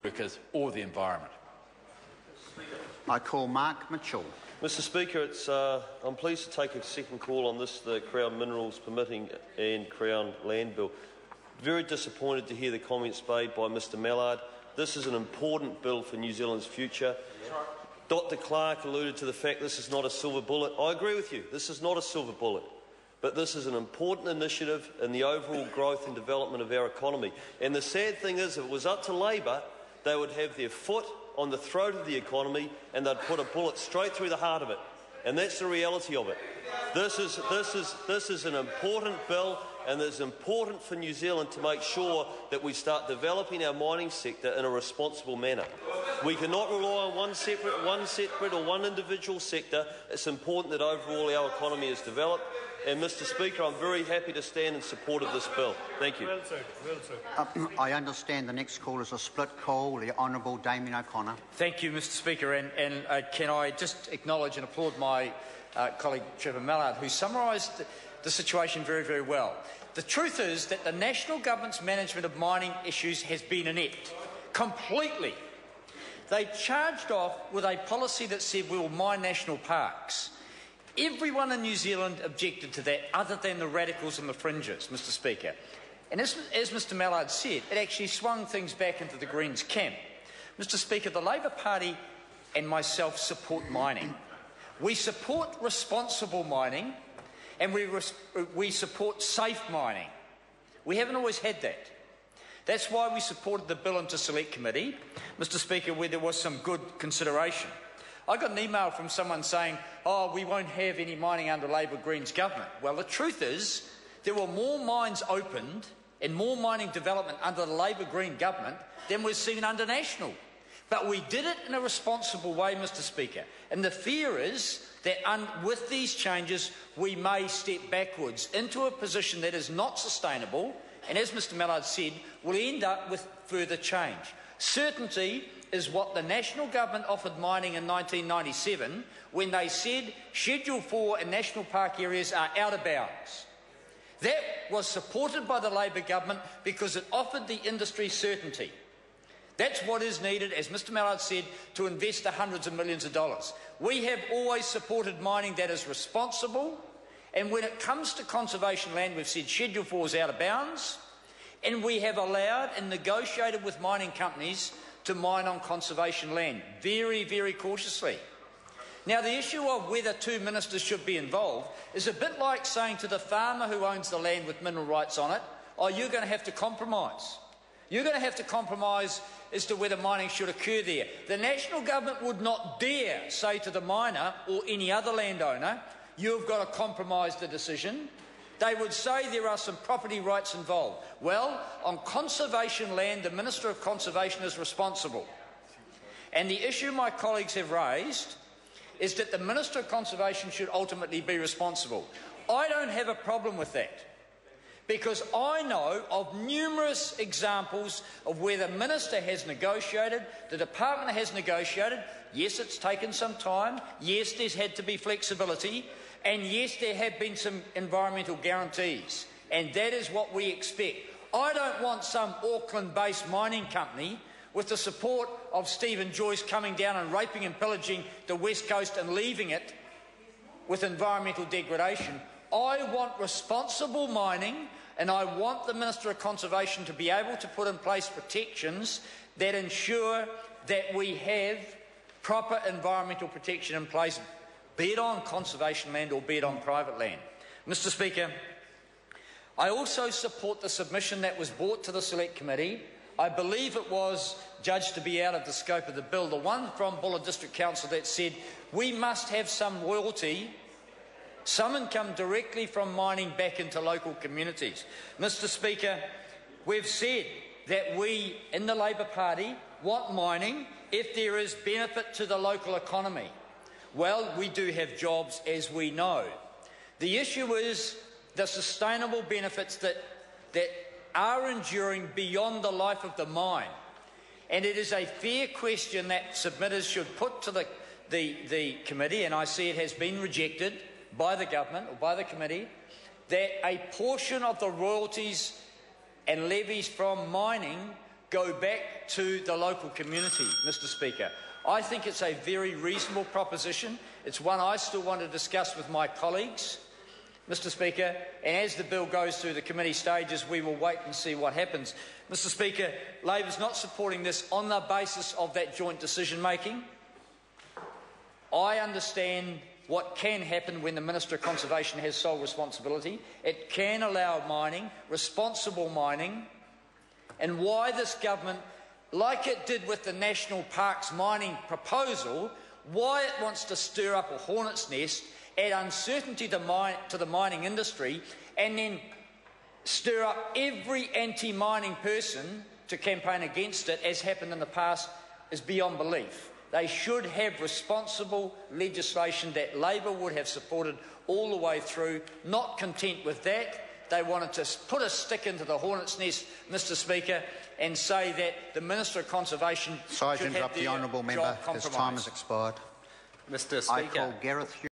workers or the environment. I call Mark Mitchell. Mr Speaker, I'm pleased to take a second call on this, the Crown Minerals Permitting and Crown Land Bill. Very disappointed to hear the comments made by Mr Mallard. This is an important bill for New Zealand's future. Dr Clark alluded to the fact this is not a silver bullet. I agree with you, this is not a silver bullet. But this is an important initiative in the overall growth and development of our economy. And the sad thing is, if it was up to Labor, they would have their foot on the throat of the economy and they'd put a bullet straight through the heart of it. And that's the reality of it. This is an important bill, and it's important for New Zealand to make sure that we start developing our mining sector in a responsible manner. We cannot rely on one separate or one individual sector. It's important that overall our economy is developed. And Mr Speaker, I'm very happy to stand in support of this bill. Thank you. I understand the next call is a split call. The Honourable Damien O'Connor. Thank you, Mr Speaker. And can I just acknowledge and applaud my colleague Trevor Mallard, who summarised the situation very, very well. The truth is that the national government's management of mining issues has been inept, completely. They charged off with a policy that said we will mine national parks. Everyone in New Zealand objected to that, other than the radicals and the fringes, Mr Speaker. And as Mr Mallard said, it actually swung things back into the Greens camp. Mr Speaker, the Labor Party and myself support mining. We support responsible mining, and we support safe mining. We haven't always had that. That's why we supported the bill into Select Committee, Mr Speaker, where there was some good consideration. I got an email from someone saying, oh, we won't have any mining under Labor Greens government. Well, the truth is there were more mines opened and more mining development under the Labor Green government than we've seen under National. But we did it in a responsible way, Mr Speaker. And the fear is that with these changes, we may step backwards into a position that is not sustainable, and as Mr Mallard said, will end up with further change. Certainty is what the National Government offered mining in 1997 when they said Schedule 4 and National Park areas are out of bounds. That was supported by the Labor government because it offered the industry certainty. That's what is needed, as Mr Mallard said, to invest the hundreds of millions of dollars. We have always supported mining that is responsible, and when it comes to conservation land, we've said Schedule 4 is out of bounds, and we have allowed and negotiated with mining companies to mine on conservation land, very, very cautiously. Now, the issue of whether two ministers should be involved is a bit like saying to the farmer who owns the land with mineral rights on it, oh, you're going to have to compromise. You're going to have to compromise as to whether mining should occur there. The National Government would not dare say to the miner or any other landowner, you've got to compromise the decision. They would say there are some property rights involved. Well, on conservation land, the Minister of Conservation is responsible. And the issue my colleagues have raised is that the Minister of Conservation should ultimately be responsible. I don't have a problem with that, because I know of numerous examples of where the Minister has negotiated, the Department has negotiated. Yes, it's taken some time. Yes, there's had to be flexibility. And yes, there have been some environmental guarantees. And that is what we expect. I don't want some Auckland-based mining company with the support of Stephen Joyce coming down and raping and pillaging the West Coast and leaving it with environmental degradation. I want responsible mining, and I want the Minister of Conservation to be able to put in place protections that ensure that we have proper environmental protection in place, be it on conservation land or be it on private land. Mr Speaker, I also support the submission that was brought to the Select Committee. I believe it was judged to be out of the scope of the bill, the one from Buller District Council that said we must have some royalty, some income directly from mining back into local communities. Mr Speaker, we've said that we in the Labor Party want mining if there is benefit to the local economy. Well, we do have jobs, as we know. The issue is the sustainable benefits that are enduring beyond the life of the mine. And it is a fair question that submitters should put to the committee, and I see it has been rejected by the government or by the committee, that a portion of the royalties and levies from mining go back to the local community, Mr Speaker. I think it's a very reasonable proposition. It's one I still want to discuss with my colleagues, Mr Speaker, and as the bill goes through the committee stages, we will wait and see what happens. Mr Speaker, Labor's not supporting this on the basis of that joint decision-making. I understand what can happen when the Minister of Conservation has sole responsibility. It can allow mining, responsible mining, and why this government, like it did with the National Parks mining proposal, why it wants to stir up a hornet's nest, add uncertainty to the mining industry, and then stir up every anti-mining person to campaign against it, as happened in the past, is beyond belief. They should have responsible legislation that Labor would have supported all the way through. Not content with that, they wanted to put a stick into the hornet's nest, Mr Speaker, and say that the Minister of Conservation Sorry should to interrupt have the honourable member. His time has expired. Mr Speaker. I call Gareth Hughes.